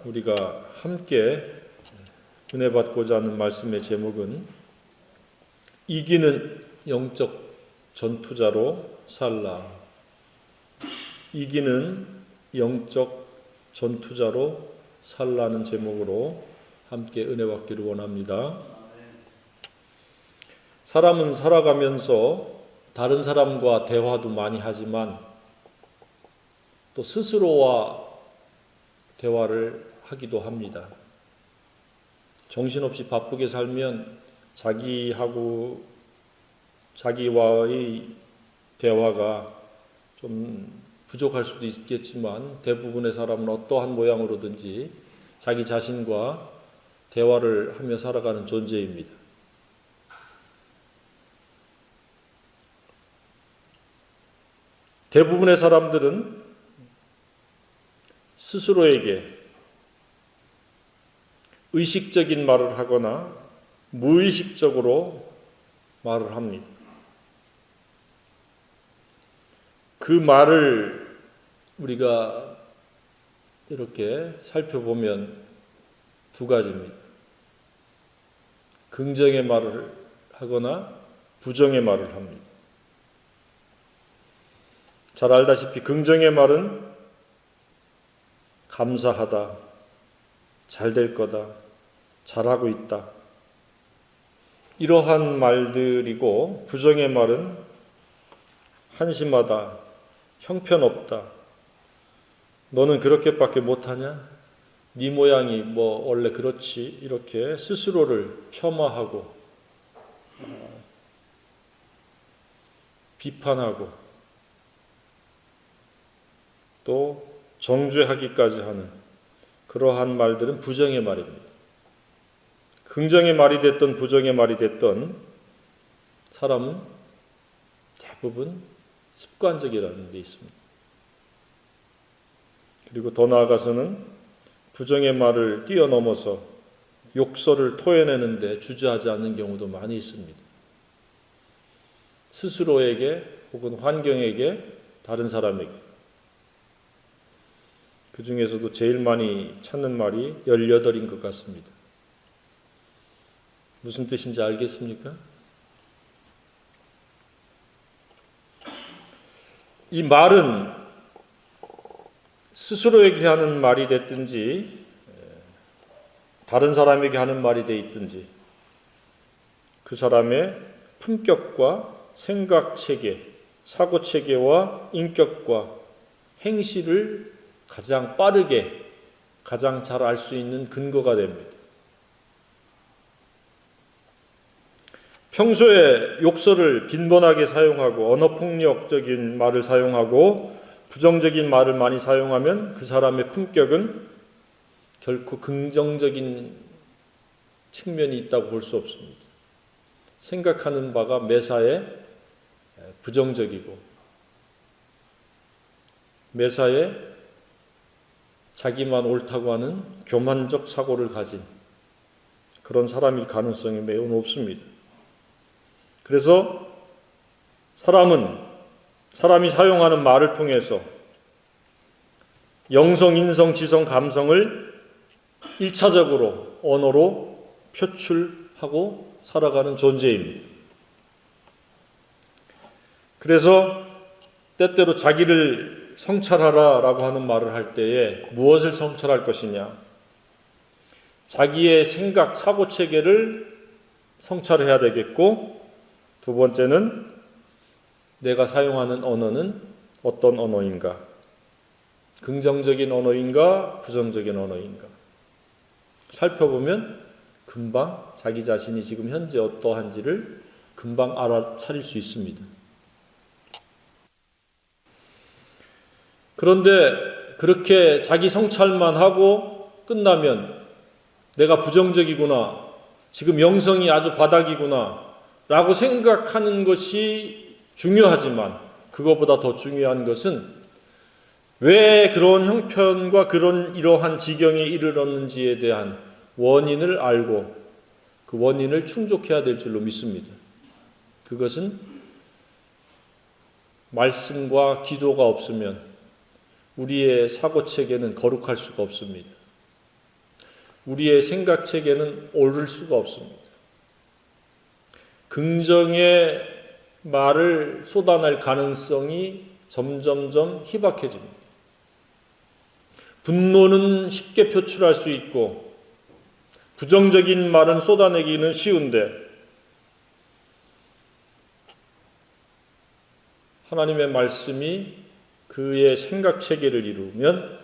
우리가 함께 은혜 받고자 하는 말씀의 제목은 이기는 영적 전투자로 살라. 이기는 영적 전투자로 살라는 제목으로 함께 은혜 받기를 원합니다. 사람은 살아가면서 다른 사람과 대화도 많이 하지만 또 스스로와 대화를 하기도 합니다. 정신없이 바쁘게 살면 자기와의 대화가 좀 부족할 수도 있겠지만 대부분의 사람은 어떠한 모양으로든지 자기 자신과 대화를 하며 살아가는 존재입니다. 대부분의 사람들은 스스로에게 의식적인 말을 하거나 무의식적으로 말을 합니다. 그 말을 우리가 이렇게 살펴보면 두 가지입니다. 긍정의 말을 하거나 부정의 말을 합니다. 잘 알다시피 긍정의 말은 감사하다, 잘 될 거다, 잘하고 있다. 이러한 말들이고 부정의 말은 한심하다, 형편없다, 너는 그렇게밖에 못하냐? 네 모양이 원래 그렇지. 이렇게 스스로를 폄하하고 비판하고 또 정죄하기까지 하는 그러한 말들은 부정의 말입니다. 긍정의 말이 됐던 부정의 말이 됐던 사람은 대부분 습관적이라는 데 있습니다. 그리고 더 나아가서는 부정의 말을 뛰어넘어서 욕설을 토해내는데 주저하지 않는 경우도 많이 있습니다. 스스로에게 혹은 환경에게, 다른 사람에게. 그 중에서도 제일 많이 찾는 말이 18인 것 같습니다. 무슨 뜻인지 알겠습니까? 이 말은 스스로에게 하는 말이 됐든지 다른 사람에게 하는 말이 돼 있든지 그 사람의 품격과 생각체계, 사고체계와 인격과 행실을 가장 빠르게, 가장 잘 알 수 있는 근거가 됩니다. 평소에 욕설을 빈번하게 사용하고 언어폭력적인 말을 사용하고 부정적인 말을 많이 사용하면 그 사람의 품격은 결코 긍정적인 측면이 있다고 볼 수 없습니다. 생각하는 바가 매사에 부정적이고 매사에 자기만 옳다고 하는 교만적 사고를 가진 그런 사람일 가능성이 매우 높습니다. 그래서 사람이 사용하는 말을 통해서 영성, 인성, 지성, 감성을 1차적으로 언어로 표출하고 살아가는 존재입니다. 그래서 때때로 자기를 성찰하라라고 하는 말을 할 때에 무엇을 성찰할 것이냐? 자기의 생각, 사고체계를 성찰해야 되겠고, 두 번째는 내가 사용하는 언어는 어떤 언어인가? 긍정적인 언어인가? 부정적인 언어인가? 살펴보면 금방 자기 자신이 지금 현재 어떠한지를 금방 알아차릴 수 있습니다. 그런데 그렇게 자기 성찰만 하고 끝나면 내가 부정적이구나, 지금 영성이 아주 바닥이구나 라고 생각하는 것이 중요하지만 그것보다 더 중요한 것은 왜 그런 형편과 이러한 지경에 이르렀는지에 대한 원인을 알고 그 원인을 충족해야 될 줄로 믿습니다. 그것은 말씀과 기도가 없으면 우리의 사고체계는 거룩할 수가 없습니다. 우리의 생각 체계는 오를 수가 없습니다. 긍정의 말을 쏟아낼 가능성이 점점점 희박해집니다. 분노는 쉽게 표출할 수 있고 부정적인 말은 쏟아내기는 쉬운데 하나님의 말씀이 그의 생각 체계를 이루면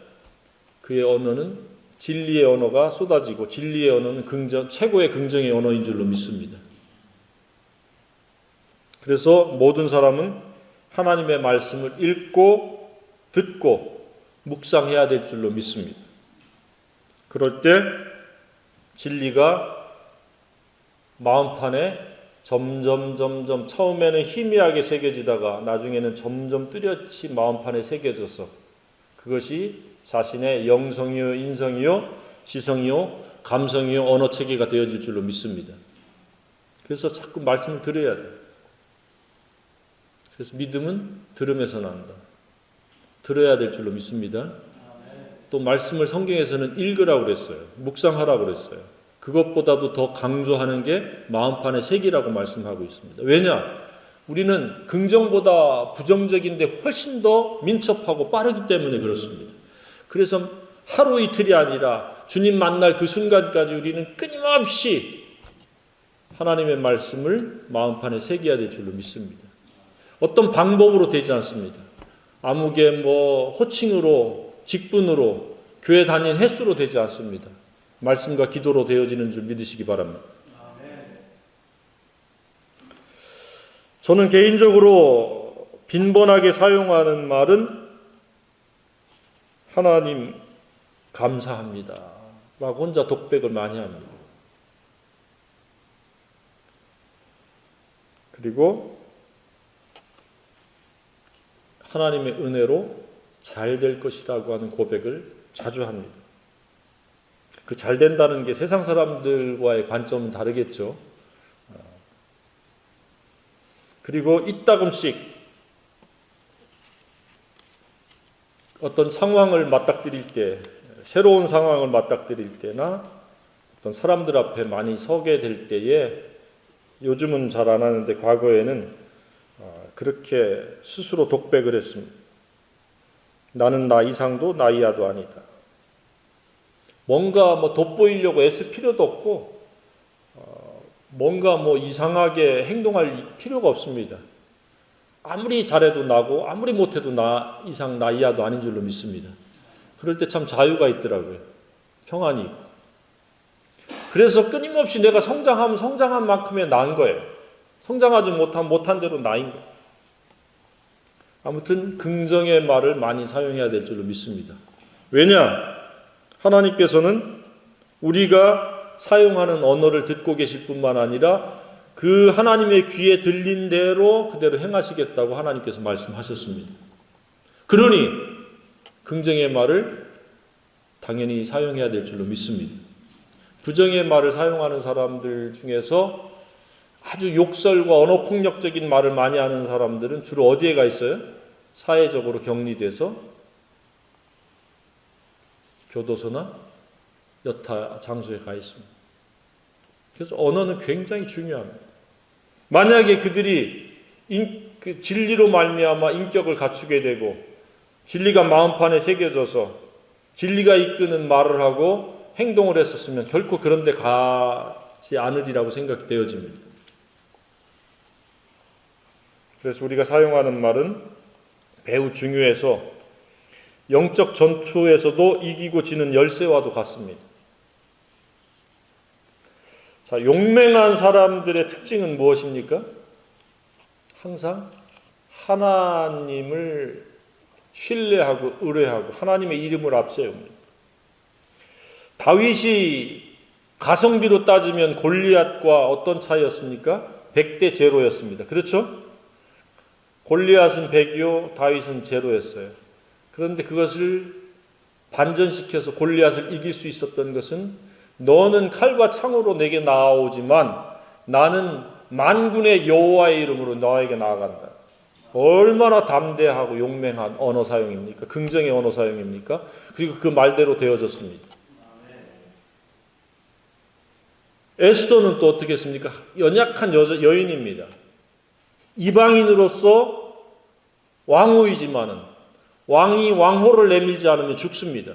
그의 언어는 진리의 언어가 쏟아지고 진리의 언어는 최고의 긍정의 언어인 줄로 믿습니다. 그래서 모든 사람은 하나님의 말씀을 읽고 듣고 묵상해야 될 줄로 믿습니다. 그럴 때 진리가 마음판에 점점 처음에는 희미하게 새겨지다가 나중에는 점점 뚜렷이 마음판에 새겨져서 그것이 자신의 영성이요 인성이요 지성이요 감성이요 언어체계가 되어질 줄로 믿습니다. 그래서 자꾸 말씀을 들어야 돼요. 그래서 믿음은 들음에서 난다. 들어야 될 줄로 믿습니다. 또 말씀을 성경에서는 읽으라고 그랬어요. 묵상하라고 그랬어요. 그것보다도 더 강조하는 게 마음판의 색이라고 말씀하고 있습니다. 왜냐? 우리는 긍정보다 부정적인데 훨씬 더 민첩하고 빠르기 때문에 그렇습니다. 그래서 하루 이틀이 아니라 주님 만날 그 순간까지 우리는 끊임없이 하나님의 말씀을 마음판에 새겨야 될 줄로 믿습니다. 어떤 방법으로 되지 않습니다. 아무개 호칭으로 직분으로 교회 다닌 횟수로 되지 않습니다. 말씀과 기도로 되어지는 줄 믿으시기 바랍니다. 저는 개인적으로 빈번하게 사용하는 말은 하나님 감사합니다 라고 혼자 독백을 많이 합니다. 그리고 하나님의 은혜로 잘 될 것이라고 하는 고백을 자주 합니다. 그 잘 된다는 게 세상 사람들과의 관점은 다르겠죠. 그리고 이따금씩 어떤 상황을 맞닥뜨릴 때, 새로운 상황을 맞닥뜨릴 때나 어떤 사람들 앞에 많이 서게 될 때에 요즘은 잘 안 하는데 과거에는 그렇게 스스로 독백을 했습니다. 나는 나 이상도 나 이하도 아니다. 뭔가 돋보이려고 애쓸 필요도 없고 뭔가 이상하게 행동할 필요가 없습니다. 아무리 잘해도 나고 아무리 못해도 나 이상 나 이하도 아닌 줄로 믿습니다. 그럴 때 참 자유가 있더라고요. 평안이 있고. 그래서 끊임없이 내가 성장하면 성장한 만큼의 나은 거예요. 성장하지 못하면 못한 대로 나인 거예요. 아무튼 긍정의 말을 많이 사용해야 될 줄로 믿습니다. 왜냐? 하나님께서는 우리가 사용하는 언어를 듣고 계실 뿐만 아니라 그 하나님의 귀에 들린 대로 그대로 행하시겠다고 하나님께서 말씀하셨습니다. 그러니 긍정의 말을 당연히 사용해야 될 줄로 믿습니다. 부정의 말을 사용하는 사람들 중에서 아주 욕설과 언어폭력적인 말을 많이 하는 사람들은 주로 어디에 가 있어요? 사회적으로 격리돼서 교도소나 여타 장소에 가 있습니다. 그래서 언어는 굉장히 중요합니다. 만약에 그들이 그 진리로 말미암아 인격을 갖추게 되고 진리가 마음판에 새겨져서 진리가 이끄는 말을 하고 행동을 했었으면 결코 그런 데 가지 않으리라고 생각되어집니다. 그래서 우리가 사용하는 말은 매우 중요해서 영적 전투에서도 이기고 지는 열쇠와도 같습니다. 자, 용맹한 사람들의 특징은 무엇입니까? 항상 하나님을 신뢰하고 의뢰하고 하나님의 이름을 앞세웁니다. 다윗이 가성비로 따지면 골리앗과 어떤 차이였습니까? 100대 0였습니다. 그렇죠? 골리앗은 100이요, 다윗은 0였어요. 그런데 그것을 반전시켜서 골리앗을 이길 수 있었던 것은 너는 칼과 창으로 내게 나아오지만 나는 만군의 여호와의 이름으로 너에게 나아간다. 얼마나 담대하고 용맹한 언어 사용입니까? 긍정의 언어 사용입니까? 그리고 그 말대로 되어졌습니다. 에스더는 또 어떻게 했습니까? 연약한 여인입니다. 이방인으로서 왕후이지만은 왕이 왕호를 내밀지 않으면 죽습니다.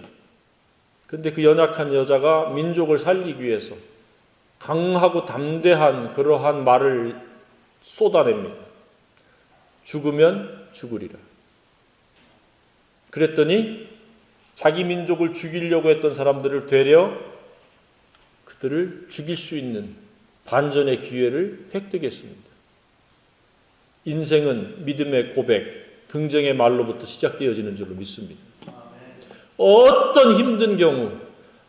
그런데 그 연약한 여자가 민족을 살리기 위해서 강하고 담대한 그러한 말을 쏟아냅니다. 죽으면 죽으리라. 그랬더니 자기 민족을 죽이려고 했던 사람들을 되려 그들을 죽일 수 있는 반전의 기회를 획득했습니다. 인생은 믿음의 고백, 긍정의 말로부터 시작되어지는 줄로 믿습니다. 어떤 힘든 경우,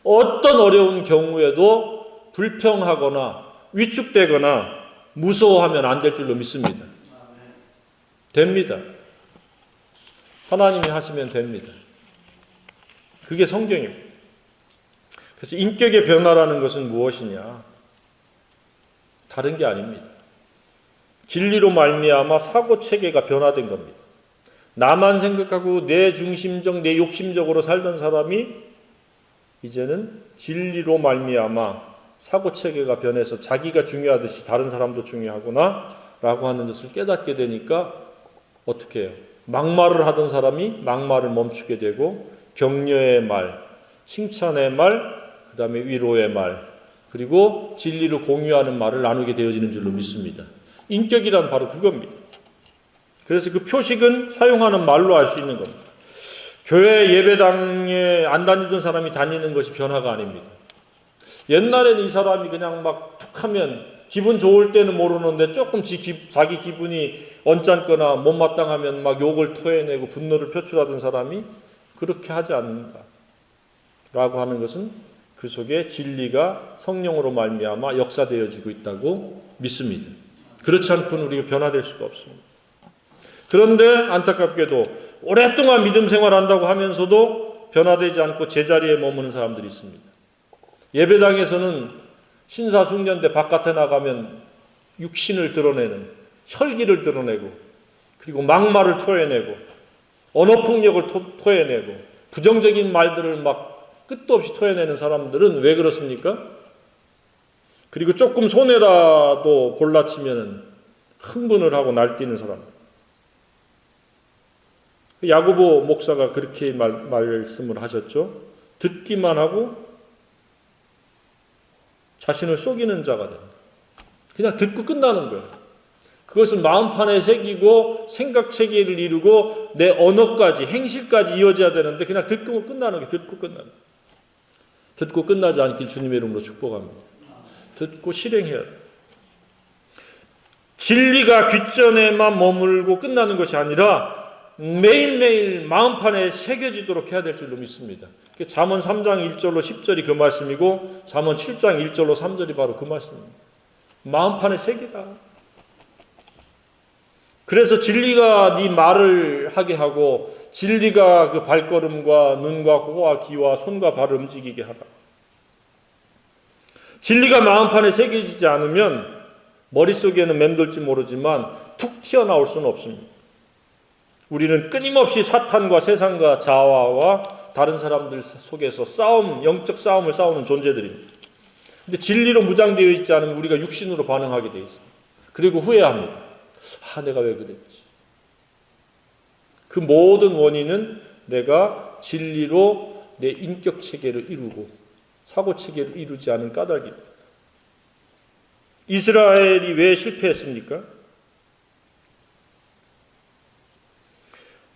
어떤 어려운 경우에도 불평하거나 위축되거나 무서워하면 안 될 줄로 믿습니다. 됩니다. 하나님이 하시면 됩니다. 그게 성경입니다. 그래서 인격의 변화라는 것은 무엇이냐? 다른 게 아닙니다. 진리로 말미암아 사고체계가 변화된 겁니다. 나만 생각하고 내 중심적, 내 욕심적으로 살던 사람이 이제는 진리로 말미암아 사고체계가 변해서 자기가 중요하듯이 다른 사람도 중요하구나 라고 하는 것을 깨닫게 되니까 어떻게 해요? 막말을 하던 사람이 막말을 멈추게 되고 격려의 말, 칭찬의 말, 그 다음에 위로의 말, 그리고 진리를 공유하는 말을 나누게 되어지는 줄로 믿습니다. 인격이란 바로 그겁니다. 그래서 그 표식은 사용하는 말로 알 수 있는 겁니다. 교회 예배당에 안 다니던 사람이 다니는 것이 변화가 아닙니다. 옛날에는 이 사람이 그냥 막 툭하면 기분 좋을 때는 모르는데 조금 자기 기분이 언짢거나 못마땅하면 막 욕을 토해내고 분노를 표출하던 사람이 그렇게 하지 않는다 라고 하는 것은 그 속에 진리가 성령으로 말미암아 역사되어지고 있다고 믿습니다. 그렇지 않고는 우리가 변화될 수가 없습니다. 그런데 안타깝게도 오랫동안 믿음 생활한다고 하면서도 변화되지 않고 제자리에 머무는 사람들이 있습니다. 예배당에서는 신사숙련대 바깥에 나가면 육신을 드러내는, 혈기를 드러내고, 그리고 막말을 토해내고, 언어폭력을 토해내고, 부정적인 말들을 막 끝도 없이 토해내는 사람들은 왜 그렇습니까? 그리고 조금 손해라도 볼라치면 흥분을 하고 날뛰는 사람. 야고보 목사가 그렇게 말씀을 하셨죠. 듣기만 하고 자신을 속이는 자가 된다. 그냥 듣고 끝나는 거예요. 그것을 마음판에 새기고 생각체계를 이루고 내 언어까지 행실까지 이어져야 되는데 그냥 듣고 끝나는 게 듣고 끝나는 거예요. 듣고 끝나지 않길 주님의 이름으로 축복합니다. 듣고 실행해야 돼요. 진리가 귓전에만 머물고 끝나는 것이 아니라 매일매일 마음판에 새겨지도록 해야 될 줄로 믿습니다. 잠언 3장 1절로 10절이 그 말씀이고 잠언 7장 1절로 3절이 바로 그 말씀입니다. 마음판에 새기라. 그래서 진리가 네 말을 하게 하고 진리가 그 발걸음과 눈과 코와 귀와 손과 발을 움직이게 하라. 진리가 마음판에 새겨지지 않으면 머릿속에는 맴돌지 모르지만 툭 튀어나올 수는 없습니다. 우리는 끊임없이 사탄과 세상과 자아와 다른 사람들 속에서 영적 싸움을 싸우는 존재들입니다. 근데 진리로 무장되어 있지 않으면 우리가 육신으로 반응하게 되어 있습니다. 그리고 후회합니다. 내가 왜 그랬지? 그 모든 원인은 내가 진리로 내 인격 체계를 이루고 사고 체계를 이루지 않은 까닭입니다. 이스라엘이 왜 실패했습니까?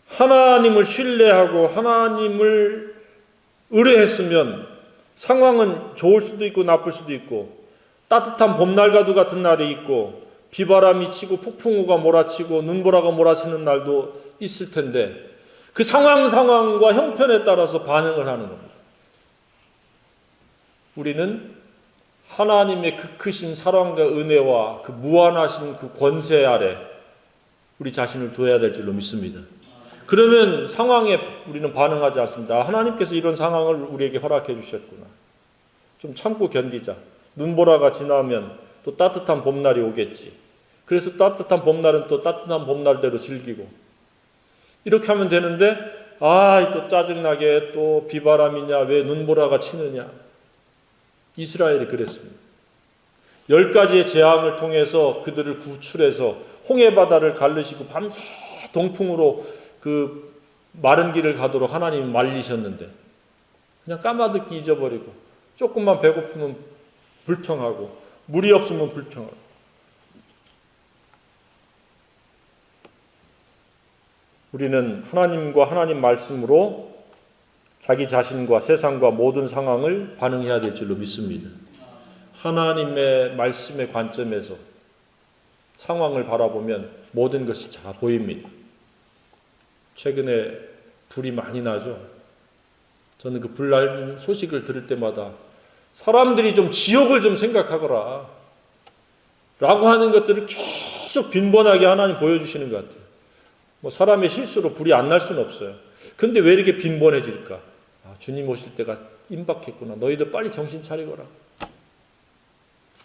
하나님을 신뢰하고 하나님을 의뢰했으면 상황은 좋을 수도 있고 나쁠 수도 있고 따뜻한 봄날과도 같은 날이 있고 비바람이 치고 폭풍우가 몰아치고 눈보라가 몰아치는 날도 있을 텐데 그 상황과 형편에 따라서 반응을 하는 겁니다. 우리는 하나님의 그 크신 사랑과 은혜와 그 무한하신 그 권세 아래 우리 자신을 둬야 될 줄로 믿습니다. 그러면 상황에 우리는 반응하지 않습니다. 하나님께서 이런 상황을 우리에게 허락해 주셨구나. 좀 참고 견디자. 눈보라가 지나면 또 따뜻한 봄날이 오겠지. 그래서 따뜻한 봄날은 또 따뜻한 봄날대로 즐기고 이렇게 하면 되는데 또 짜증나게 또 비바람이냐 왜 눈보라가 치느냐. 이스라엘이 그랬습니다. 10가지의 재앙을 통해서 그들을 구출해서 홍해바다를 가르시고 밤새 동풍으로 그 마른 길을 가도록 하나님이 말리셨는데 그냥 까마득히 잊어버리고 조금만 배고프면 불평하고 물이 없으면 불평하고 우리는 하나님과 하나님 말씀으로 자기 자신과 세상과 모든 상황을 반응해야 될 줄로 믿습니다. 하나님의 말씀의 관점에서 상황을 바라보면 모든 것이 잘 보입니다. 최근에 불이 많이 나죠. 저는 그 불난 소식을 들을 때마다 사람들이 좀 지옥을 좀 생각하거라 라고 하는 것들을 계속 빈번하게 하나님 보여주시는 것 같아요. 뭐 사람의 실수로 불이 안 날 수는 없어요. 근데 왜 이렇게 빈번해질까? 주님 오실 때가 임박했구나. 너희들 빨리 정신 차리거라.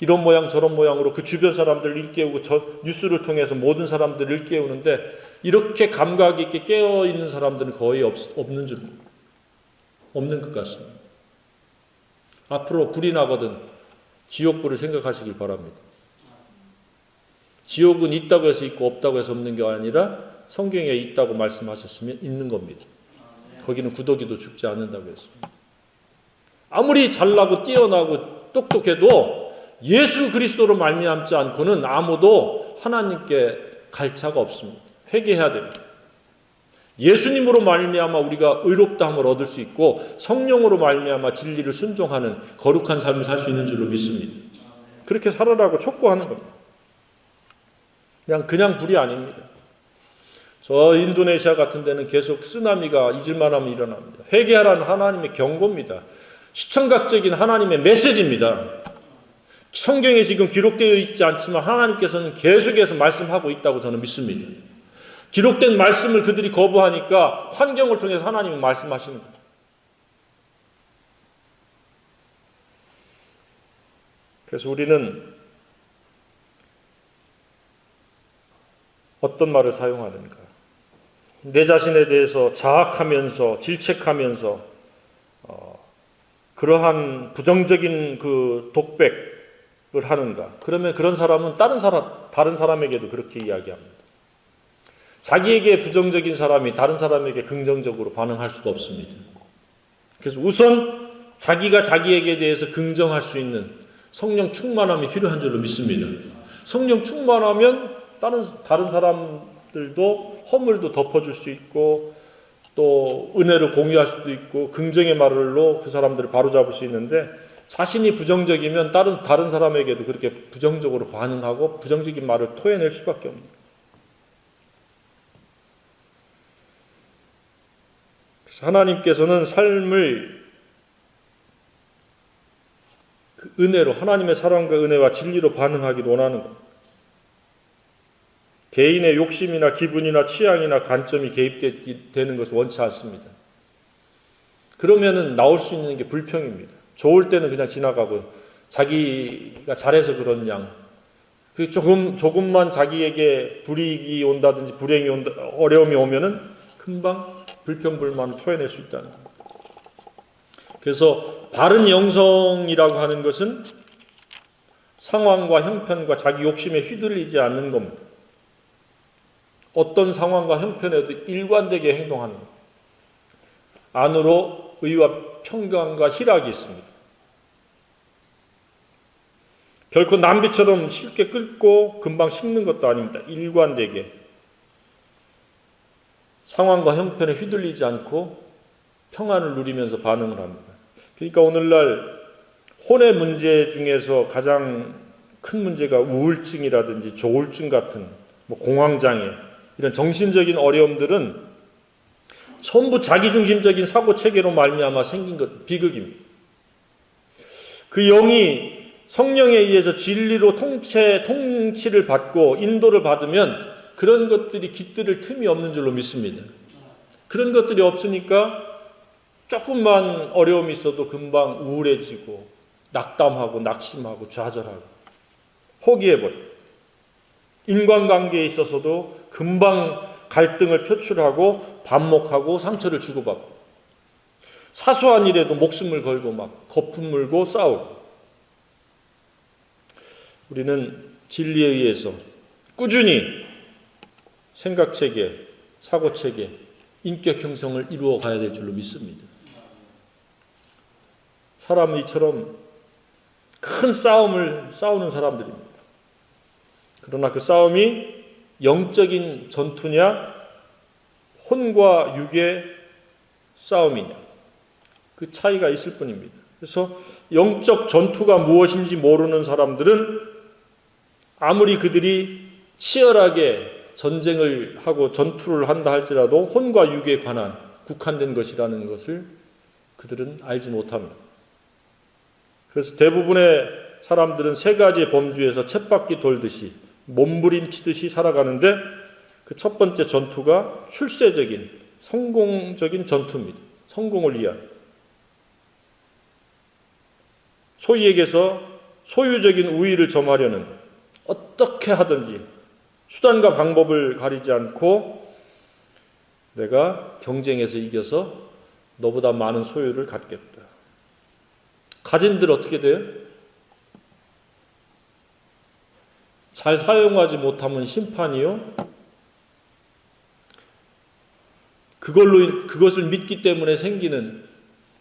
이런 모양 저런 모양으로 그 주변 사람들을 일깨우고 뉴스를 통해서 모든 사람들을 일깨우는데 이렇게 감각 있게 깨어있는 사람들은 거의 없는 것 같습니다. 앞으로 불이 나거든 지옥불을 생각하시길 바랍니다. 지옥은 있다고 해서 있고 없다고 해서 없는 게 아니라 성경에 있다고 말씀하셨으면 있는 겁니다. 거기는 구더기도 죽지 않는다고 했습니다. 아무리 잘나고 뛰어나고 똑똑해도 예수 그리스도로 말미암지 않고는 아무도 하나님께 갈 자가 없습니다. 회개해야 됩니다. 예수님으로 말미암아 우리가 의롭다함을 얻을 수 있고 성령으로 말미암아 진리를 순종하는 거룩한 삶을 살 수 있는 줄로 믿습니다. 그렇게 살아라고 촉구하는 겁니다. 그냥 불이 아닙니다. 저 인도네시아 같은 데는 계속 쓰나미가 잊을만 하면 일어납니다. 회개하라는 하나님의 경고입니다. 시청각적인 하나님의 메시지입니다. 성경에 지금 기록되어 있지 않지만 하나님께서는 계속해서 말씀하고 있다고 저는 믿습니다. 기록된 말씀을 그들이 거부하니까 환경을 통해서 하나님이 말씀하시는 겁니다. 그래서 우리는 어떤 말을 사용하는가? 내 자신에 대해서 자학하면서 질책하면서 그러한 부정적인 그 독백을 하는가? 그러면 그런 사람은 다른 사람에게도 그렇게 이야기합니다. 자기에게 부정적인 사람이 다른 사람에게 긍정적으로 반응할 수가 없습니다. 그래서 우선 자기가 자기에게 대해서 긍정할 수 있는 성령 충만함이 필요한 줄로 믿습니다. 성령 충만하면 다른 사람들도 허물도 덮어줄 수 있고 또 은혜를 공유할 수도 있고 긍정의 말로 그 사람들을 바로잡을 수 있는데 자신이 부정적이면 다른 사람에게도 그렇게 부정적으로 반응하고 부정적인 말을 토해낼 수밖에 없습니다. 그래서 하나님께서는 삶을 그 은혜로 하나님의 사랑과 은혜와 진리로 반응하기를 원하는 겁니다. 개인의 욕심이나 기분이나 취향이나 관점이 개입되는 것을 원치 않습니다. 그러면은 나올 수 있는 게 불평입니다. 좋을 때는 그냥 지나가고 자기가 잘해서 그런 양. 조금만 자기에게 불이익이 온다든지 불행이 어려움이 오면은 금방 불평불만을 토해낼 수 있다는 겁니다. 그래서 바른 영성이라고 하는 것은 상황과 형편과 자기 욕심에 휘둘리지 않는 겁니다. 어떤 상황과 형편에도 일관되게 행동하는 것. 안으로 의와 평강과 희락이 있습니다. 결코 남비처럼 쉽게 끓고 금방 식는 것도 아닙니다. 일관되게 상황과 형편에 휘둘리지 않고 평안을 누리면서 반응을 합니다. 그러니까 오늘날 혼의 문제 중에서 가장 큰 문제가 우울증이라든지 조울증 같은 공황장애 이런 정신적인 어려움들은 전부 자기중심적인 사고체계로 말미암아 생긴 것, 비극입니다. 그 영이 성령에 의해서 진리로 통치를 받고 인도를 받으면 그런 것들이 깃들을 틈이 없는 줄로 믿습니다. 그런 것들이 없으니까 조금만 어려움이 있어도 금방 우울해지고 낙담하고 낙심하고 좌절하고 포기해버려요. 인간관계에 있어서도 금방 갈등을 표출하고 반목하고 상처를 주고받고 사소한 일에도 목숨을 걸고 막 거품 물고 싸우고 우리는 진리에 의해서 꾸준히 생각체계, 사고체계, 인격 형성을 이루어 가야 될 줄로 믿습니다. 사람은 이처럼 큰 싸움을 싸우는 사람들입니다. 그러나 그 싸움이 영적인 전투냐 혼과 육의 싸움이냐 그 차이가 있을 뿐입니다. 그래서 영적 전투가 무엇인지 모르는 사람들은 아무리 그들이 치열하게 전쟁을 하고 전투를 한다 할지라도 혼과 육에 관한 국한된 것이라는 것을 그들은 알지 못합니다. 그래서 대부분의 사람들은 세 가지 범주에서 쳇바퀴 돌듯이 몸부림치듯이 살아가는데 그 첫 번째 전투가 출세적인 성공적인 전투입니다. 성공을 위한 소위 얘기해서 소유적인 우위를 점하려는 어떻게 하든지 수단과 방법을 가리지 않고 내가 경쟁에서 이겨서 너보다 많은 소유를 갖겠다. 가진들 어떻게 돼요? 잘 사용하지 못하면 심판이요. 그것을 믿기 때문에 생기는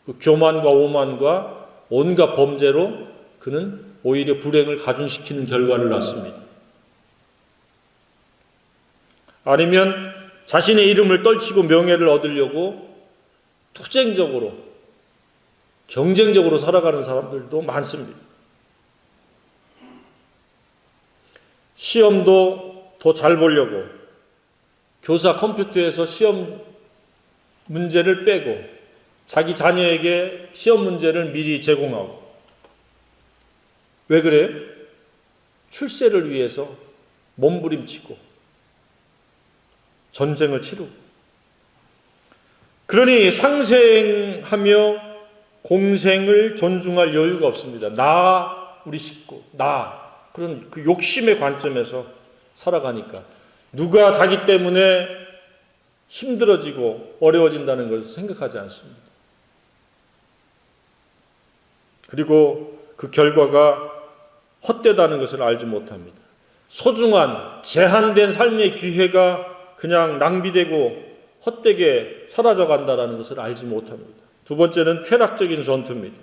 그 교만과 오만과 온갖 범죄로 그는 오히려 불행을 가중시키는 결과를 낳습니다. 아니면 자신의 이름을 떨치고 명예를 얻으려고 투쟁적으로 경쟁적으로 살아가는 사람들도 많습니다. 시험도 더 잘 보려고 교사 컴퓨터에서 시험 문제를 빼고 자기 자녀에게 시험 문제를 미리 제공하고 왜 그래요? 출세를 위해서 몸부림치고 전쟁을 치르고 그러니 상생하며 공생을 존중할 여유가 없습니다. 나, 우리 식구, 나 그런 그 욕심의 관점에서 살아가니까 누가 자기 때문에 힘들어지고 어려워진다는 것을 생각하지 않습니다. 그리고 그 결과가 헛되다는 것을 알지 못합니다. 소중한 제한된 삶의 기회가 그냥 낭비되고 헛되게 사라져간다는 것을 알지 못합니다. 두 번째는 쾌락적인 전투입니다.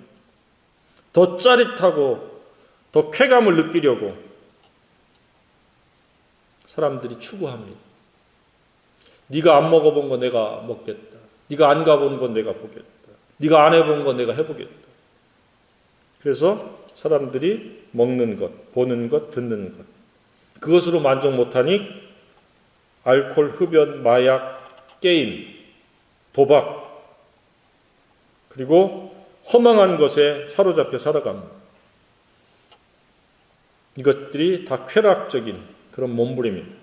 더 짜릿하고 더 쾌감을 느끼려고 사람들이 추구합니다. 네가 안 먹어본 거 내가 먹겠다. 네가 안 가본 건 내가 보겠다. 네가 안 해본 거 내가 해보겠다. 그래서 사람들이 먹는 것, 보는 것, 듣는 것 그것으로 만족 못하니 알코올, 흡연, 마약, 게임, 도박 그리고 허망한 것에 사로잡혀 살아갑니다. 이것들이 다 쾌락적인 그런 몸부림입니다.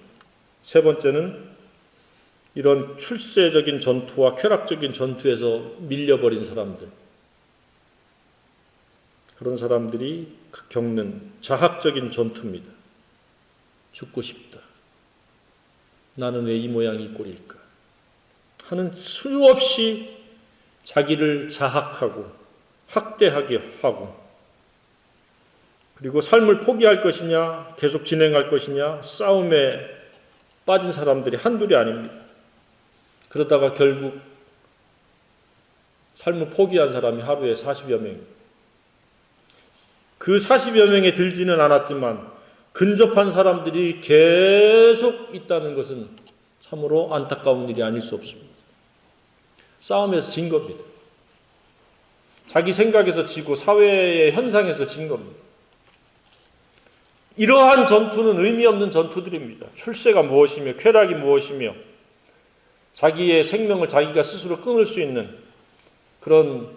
세 번째는 이런 출세적인 전투와 쾌락적인 전투에서 밀려버린 사람들 그런 사람들이 겪는 자학적인 전투입니다. 죽고 싶다. 나는 왜 이 모양이 이 꼴일까? 하는 수없이 자기를 자학하고 학대하게 하고 그리고 삶을 포기할 것이냐 계속 진행할 것이냐 싸움에 빠진 사람들이 한둘이 아닙니다. 그러다가 결국 삶을 포기한 사람이 하루에 40여 명. 그 40여 명에 들지는 않았지만 근접한 사람들이 계속 있다는 것은 참으로 안타까운 일이 아닐 수 없습니다. 싸움에서 진 겁니다. 자기 생각에서 지고 사회의 현상에서 진 겁니다. 이러한 전투는 의미 없는 전투들입니다. 출세가 무엇이며 쾌락이 무엇이며 자기의 생명을 자기가 스스로 끊을 수 있는 그런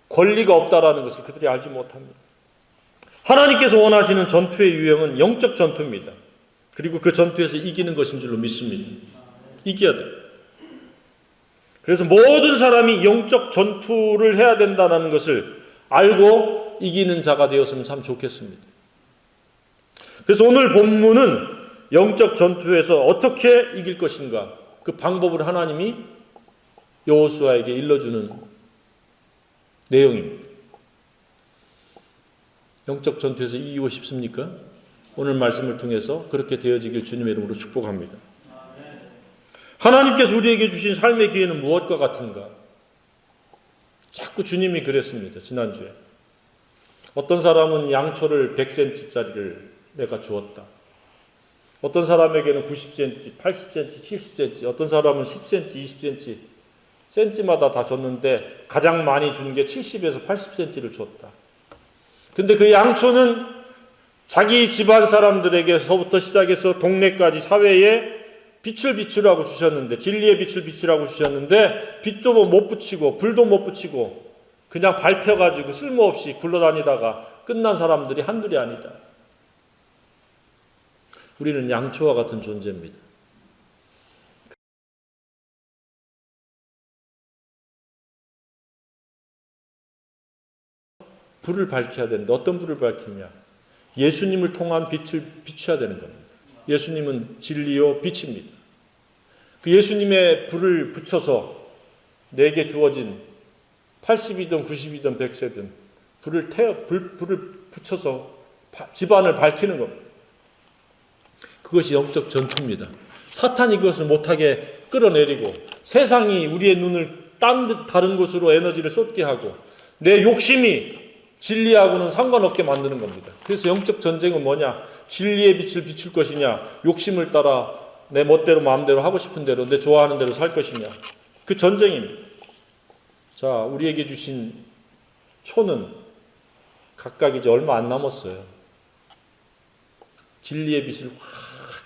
권리가 없다라는 것을 그들이 알지 못합니다. 하나님께서 원하시는 전투의 유형은 영적 전투입니다. 그리고 그 전투에서 이기는 것인 줄로 믿습니다. 이겨야 돼요. 그래서 모든 사람이 영적 전투를 해야 된다는 것을 알고 이기는 자가 되었으면 참 좋겠습니다. 그래서 오늘 본문은 영적 전투에서 어떻게 이길 것인가 그 방법을 하나님이 여호수아에게 일러주는 내용입니다. 영적 전투에서 이기고 싶습니까? 오늘 말씀을 통해서 그렇게 되어지길 주님의 이름으로 축복합니다. 하나님께서 우리에게 주신 삶의 기회는 무엇과 같은가? 자꾸 주님이 그랬습니다. 지난주에. 어떤 사람은 양초를 100cm짜리를 내가 주었다. 어떤 사람에게는 90cm, 80cm, 70cm, 어떤 사람은 10cm, 20cm, 센치마다 다 줬는데 가장 많이 준 게 70에서 80cm를 줬다. 근데 그 양초는 자기 집안 사람들에게서부터 시작해서 동네까지 사회에 빛을 비추라고 주셨는데, 진리의 빛을 비추라고 주셨는데, 빛도 못 붙이고 불도 못 붙이고 그냥 밟혀가지고 쓸모없이 굴러다니다가 끝난 사람들이 한둘이 아니다. 우리는 양초와 같은 존재입니다. 불을 밝혀야 되는데 어떤 불을 밝히냐? 예수님을 통한 빛을 비춰야 되는 겁니다. 예수님은 진리요 빛입니다. 그 예수님의 불을 붙여서 내게 주어진 80이든 90이든 100세든 불을 붙여서 집안을 밝히는 겁니다. 그것이 영적 전투입니다. 사탄이 그것을 못하게 끌어내리고 세상이 우리의 눈을 다른 곳으로 에너지를 쏟게 하고 내 욕심이 진리하고는 상관없게 만드는 겁니다. 그래서 영적 전쟁은 뭐냐? 진리의 빛을 비출 것이냐? 욕심을 따라 내 멋대로 마음대로 하고 싶은 대로 내 좋아하는 대로 살 것이냐? 그 전쟁입니다. 자, 우리에게 주신 초는 각각 이제 얼마 안 남았어요. 진리의 빛을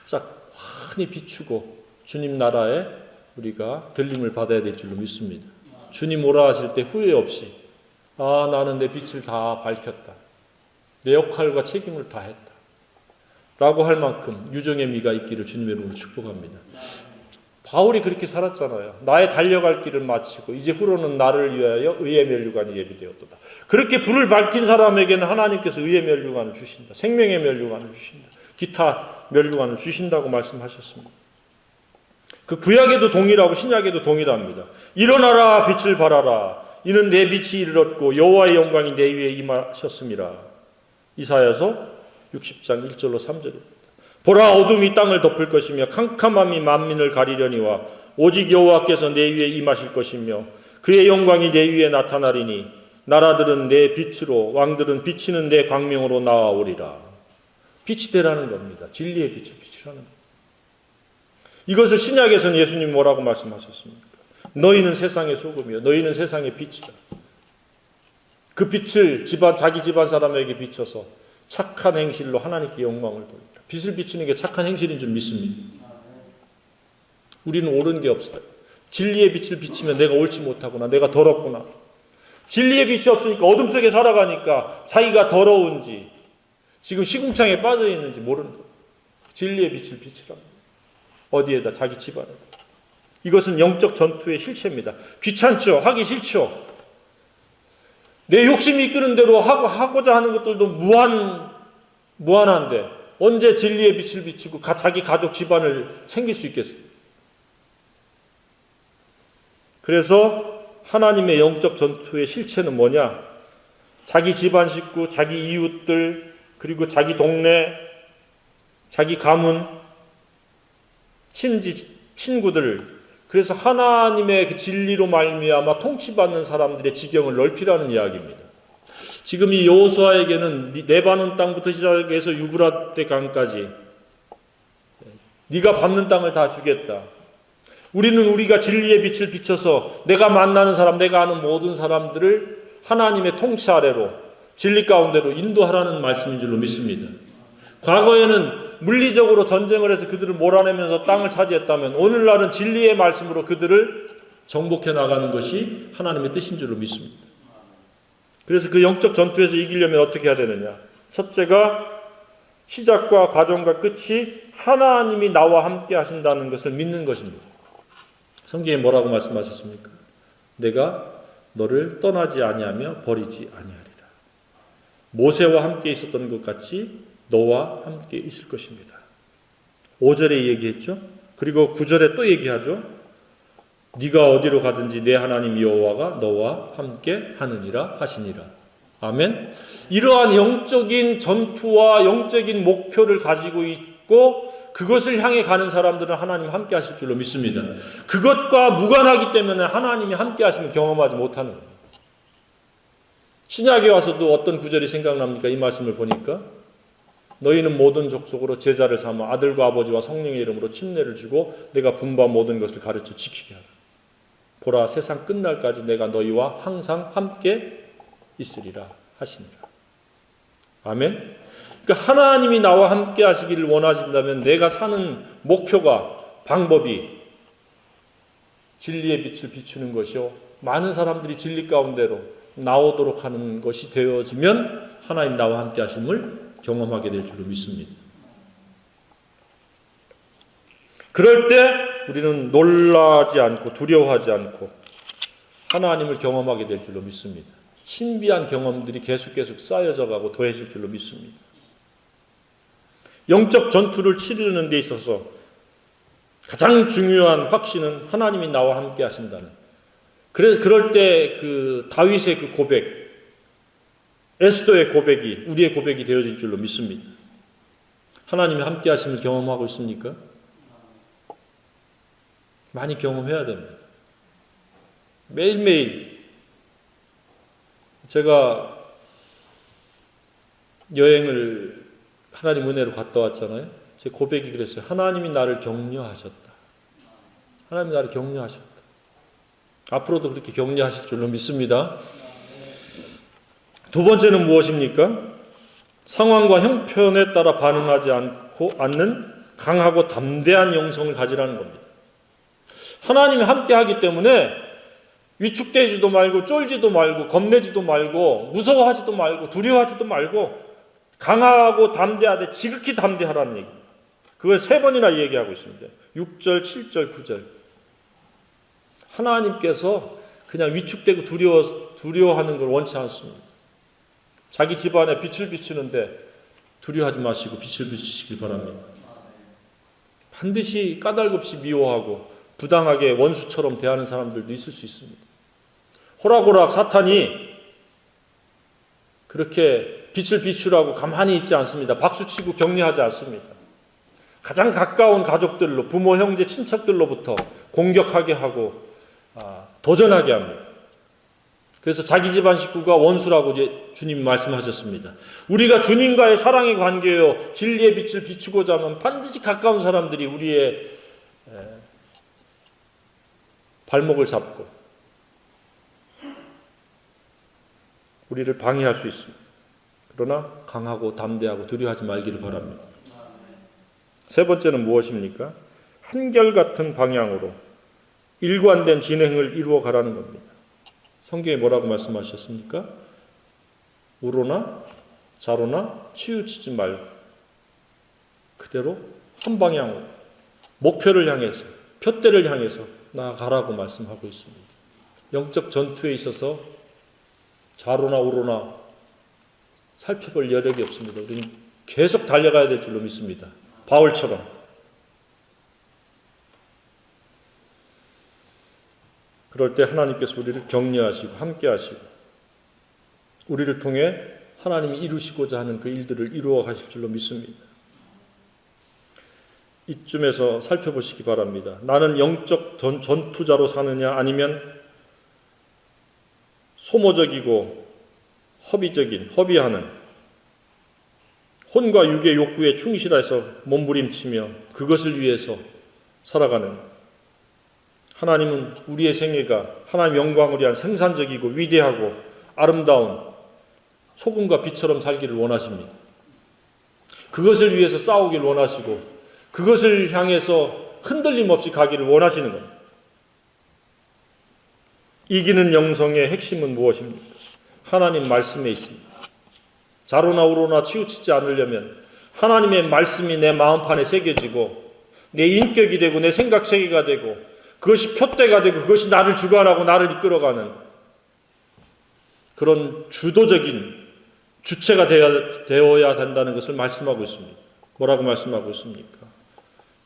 활짝 환히 비추고 주님 나라에 우리가 들림을 받아야 될 줄로 믿습니다. 주님 오라 하실 때 후회 없이 나는 내 빛을 다 밝혔다. 내 역할과 책임을 다 했다. 라고 할 만큼 유정의 미가 있기를 주님의 이름으로 축복합니다. 바울이 그렇게 살았잖아요. 나의 달려갈 길을 마치고 이제 후로는 나를 위하여 의의 면류관이 예비되었도다. 그렇게 불을 밝힌 사람에게는 하나님께서 의의 면류관을 주신다. 생명의 면류관을 주신다. 기타 면류관을 주신다고 말씀하셨습니다. 그 구약에도 동일하고 신약에도 동일합니다. 일어나라 빛을 발하라. 이는 내 빛이 이르렀고 여호와의 영광이 내 위에 임하셨음이라. 이사야서 60장 1절로 3절입니다. 보라 어둠이 땅을 덮을 것이며 캄캄함이 만민을 가리려니와 오직 여호와께서 내 위에 임하실 것이며 그의 영광이 내 위에 나타나리니 나라들은 내 빛으로 왕들은 비치는 내 광명으로 나아오리라. 빛이 되라는 겁니다. 진리의 빛을 비추라는 겁니다. 이것을 신약에서는 예수님 뭐라고 말씀하셨습니까? 너희는 세상의 소금이요 너희는 세상의 빛이다. 그 빛을 자기 집안 사람에게 비춰서 착한 행실로 하나님께 영광을 돌리라. 빛을 비추는 게 착한 행실인 줄 믿습니다. 우리는 옳은 게 없어요. 진리의 빛을 비치면 내가 옳지 못하구나, 내가 더럽구나. 진리의 빛이 없으니까 어둠 속에 살아가니까 자기가 더러운지 지금 시궁창에 빠져 있는지 모르는 거예요. 진리의 빛을 비추라. 어디에다? 자기 집안에. 이것은 영적 전투의 실체입니다. 귀찮죠? 하기 싫죠? 내 욕심이 이끄는 대로 하고자 하는 것들도 무한한데 언제 진리의 빛을 비추고 자기 가족 집안을 챙길 수 있겠어요? 그래서 하나님의 영적 전투의 실체는 뭐냐? 자기 집안 식구, 자기 이웃들, 그리고 자기 동네, 자기 가문, 친구들, 그래서 하나님의 그 진리로 말미암아 통치받는 사람들의 지경을 넓히라는 이야기입니다. 지금 이 여호수아에게는 레바논 땅부터 시작해서 유브라데 강까지 네가 밟는 땅을 다 주겠다. 우리가 진리의 빛을 비춰서 내가 만나는 사람, 내가 아는 모든 사람들을 하나님의 통치 아래로 진리 가운데로 인도하라는 말씀인 줄로 믿습니다. 과거에는 물리적으로 전쟁을 해서 그들을 몰아내면서 땅을 차지했다면 오늘날은 진리의 말씀으로 그들을 정복해 나가는 것이 하나님의 뜻인 줄로 믿습니다. 그래서 그 영적 전투에서 이기려면 어떻게 해야 되느냐? 첫째가 시작과 과정과 끝이 하나님이 나와 함께 하신다는 것을 믿는 것입니다. 성경에 뭐라고 말씀하셨습니까? 내가 너를 떠나지 아니하며 버리지 아니하리라. 모세와 함께 있었던 것 같이 너와 함께 있을 것입니다. 5절에 얘기했죠. 그리고 9절에 또 얘기하죠. 네가 어디로 가든지 내 하나님 여호와가 너와 함께 하느니라 하시니라. 아멘. 이러한 영적인 전투와 영적인 목표를 가지고 있고 그것을 향해 가는 사람들은 하나님 함께 하실 줄로 믿습니다. 그것과 무관하기 때문에 하나님이 함께 하시면 경험하지 못하는 겁니다. 신약에 와서도 어떤 구절이 생각납니까? 이 말씀을 보니까 너희는 모든 족속으로 제자를 삼아 아들과 아버지와 성령의 이름으로 침례를 주고 내가 분부한 모든 것을 가르쳐 지키게 하라. 보라, 세상 끝날까지 내가 너희와 항상 함께 있으리라 하시니라. 아멘. 그러니까 하나님이 나와 함께 하시기를 원하신다면 내가 사는 목표가, 방법이 진리의 빛을 비추는 것이요 많은 사람들이 진리 가운데로 나오도록 하는 것이 되어지면 하나님 나와 함께 하심을 경험하게 될 줄로 믿습니다. 그럴 때 우리는 놀라지 않고 두려워하지 않고 하나님을 경험하게 될 줄로 믿습니다. 신비한 경험들이 계속 쌓여져 가고 더해질 줄로 믿습니다. 영적 전투를 치르는 데 있어서 가장 중요한 확신은 하나님이 나와 함께 하신다는. 그래서 그럴 때 그 다윗의 그 고백, 에스더의 고백이 우리의 고백이 되어질 줄로 믿습니다. 하나님이 함께 하심을 경험하고 있습니까? 많이 경험해야 됩니다. 매일매일 제가 여행을 하나님 은혜로 갔다 왔잖아요. 제 고백이 그랬어요. 하나님이 나를 격려하셨다. 하나님이 나를 격려하셨다. 앞으로도 그렇게 격려하실 줄로 믿습니다. 두 번째는 무엇입니까? 상황과 형편에 따라 반응하지 않는 강하고 담대한 영성을 가지라는 겁니다. 하나님이 함께 하기 때문에 위축되지도 말고 쫄지도 말고 겁내지도 말고 무서워하지도 말고 두려워하지도 말고 강하고 담대하되 지극히 담대하라는 얘기. 그걸 3번이나 얘기하고 있습니다. 6절, 7절, 9절. 하나님께서 그냥 위축되고 두려워하는 걸 원치 않습니다. 자기 집안에 빛을 비추는데 두려워하지 마시고 빛을 비추시길 바랍니다. 반드시 까닭없이 미워하고 부당하게 원수처럼 대하는 사람들도 있을 수 있습니다. 호락호락 사탄이 그렇게 빛을 비추라고 가만히 있지 않습니다. 박수치고 격려하지 않습니다. 가장 가까운 가족들로, 부모, 형제, 친척들로부터 공격하게 하고 도전하게 합니다. 그래서 자기 집안 식구가 원수라고 이제 주님 말씀하셨습니다. 우리가 주님과의 사랑의 관계요 진리의 빛을 비추고자 하면 반드시 가까운 사람들이 우리의 발목을 잡고 우리를 방해할 수 있습니다. 그러나 강하고 담대하고 두려워하지 말기를 바랍니다. 3번째는 무엇입니까? 한결같은 방향으로 일관된 진행을 이루어 가라는 겁니다. 성경에 뭐라고 말씀하셨습니까? 우로나 좌로나 치우치지 말고 그대로 한 방향으로 목표를 향해서 표대를 향해서 나아가라고 말씀하고 있습니다. 영적 전투에 있어서 좌로나 우로나 살펴볼 여력이 없습니다. 우리는 계속 달려가야 될 줄로 믿습니다. 바울처럼. 그럴 때 하나님께서 우리를 격려하시고 함께 하시고 우리를 통해 하나님이 이루시고자 하는 그 일들을 이루어 가실 줄로 믿습니다. 이쯤에서 살펴보시기 바랍니다. 나는 영적 전투자로 사느냐 아니면 소모적이고 허비하는 혼과 육의 욕구에 충실해서 몸부림치며 그것을 위해서 살아가는 하나님은 우리의 생애가 하나님 영광을 위한 생산적이고 위대하고 아름다운 소금과 빛처럼 살기를 원하십니다. 그것을 위해서 싸우기를 원하시고 그것을 향해서 흔들림 없이 가기를 원하시는 겁니다. 이기는 영성의 핵심은 무엇입니까? 하나님 말씀에 있습니다. 좌로나 우로나 치우치지 않으려면 하나님의 말씀이 내 마음판에 새겨지고 내 인격이 되고 내 생각체계가 되고 그것이 표대가 되고 그것이 나를 주관하고 나를 이끌어가는 그런 주도적인 주체가 되어야 된다는 것을 말씀하고 있습니다. 뭐라고 말씀하고 있습니까?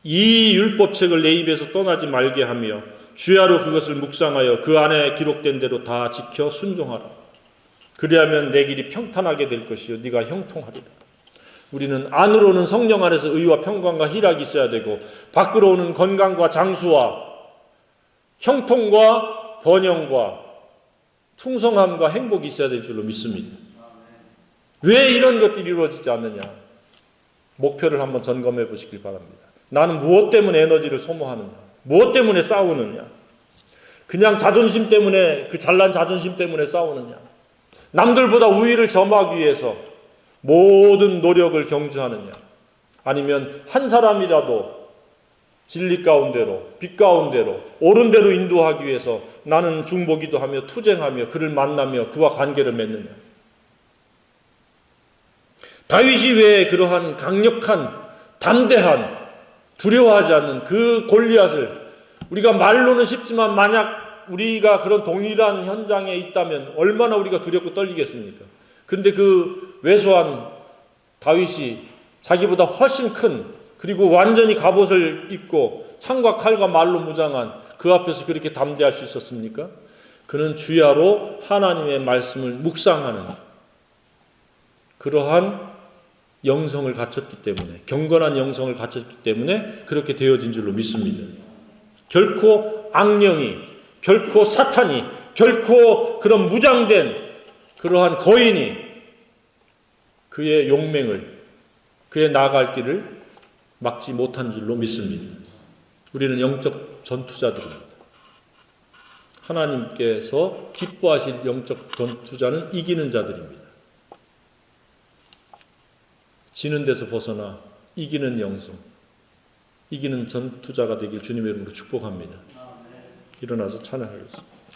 이 율법책을 내 입에서 떠나지 말게 하며 주야로 그것을 묵상하여 그 안에 기록된 대로 다 지켜 순종하라. 그리하면 내 길이 평탄하게 될 것이요 네가 형통하리라. 우리는 안으로는 성령 안에서 의와 평강과 희락이 있어야 되고 밖으로는 건강과 장수와 형통과 번영과 풍성함과 행복이 있어야 될 줄로 믿습니다. 왜 이런 것들이 이루어지지 않느냐? 목표를 한번 점검해 보시길 바랍니다. 나는 무엇 때문에 에너지를 소모하느냐? 무엇 때문에 싸우느냐? 그냥 자존심 때문에, 그 잘난 자존심 때문에 싸우느냐? 남들보다 우위를 점하기 위해서 모든 노력을 경주하느냐? 아니면 한 사람이라도 진리 가운데로, 빛 가운데로, 옳은 대로 인도하기 위해서 나는 중보기도 하며 투쟁하며 그를 만나며 그와 관계를 맺느냐? 다윗이 왜 그러한 강력한, 담대한, 두려워하지 않는 그 골리앗을, 우리가 말로는 쉽지만 만약 우리가 그런 동일한 현장에 있다면 얼마나 우리가 두렵고 떨리겠습니까? 근데 그 왜소한 다윗이 자기보다 훨씬 큰, 그리고 완전히 갑옷을 입고 창과 칼과 말로 무장한 그 앞에서 그렇게 담대할 수 있었습니까? 그는 주야로 하나님의 말씀을 묵상하는 그러한 영성을 갖췄기 때문에, 경건한 영성을 갖췄기 때문에 그렇게 되어진 줄로 믿습니다. 결코 악령이, 결코 사탄이, 결코 그런 무장된 그러한 거인이 그의 용맹을, 그의 나아갈 길을 막지 못한 줄로 믿습니다. 우리는 영적 전투자들입니다. 하나님께서 기뻐하실 영적 전투자는 이기는 자들입니다. 지는 데서 벗어나 이기는 영성, 이기는 전투자가 되길 주님의 이름으로 축복합니다. 일어나서 찬양하겠습니다.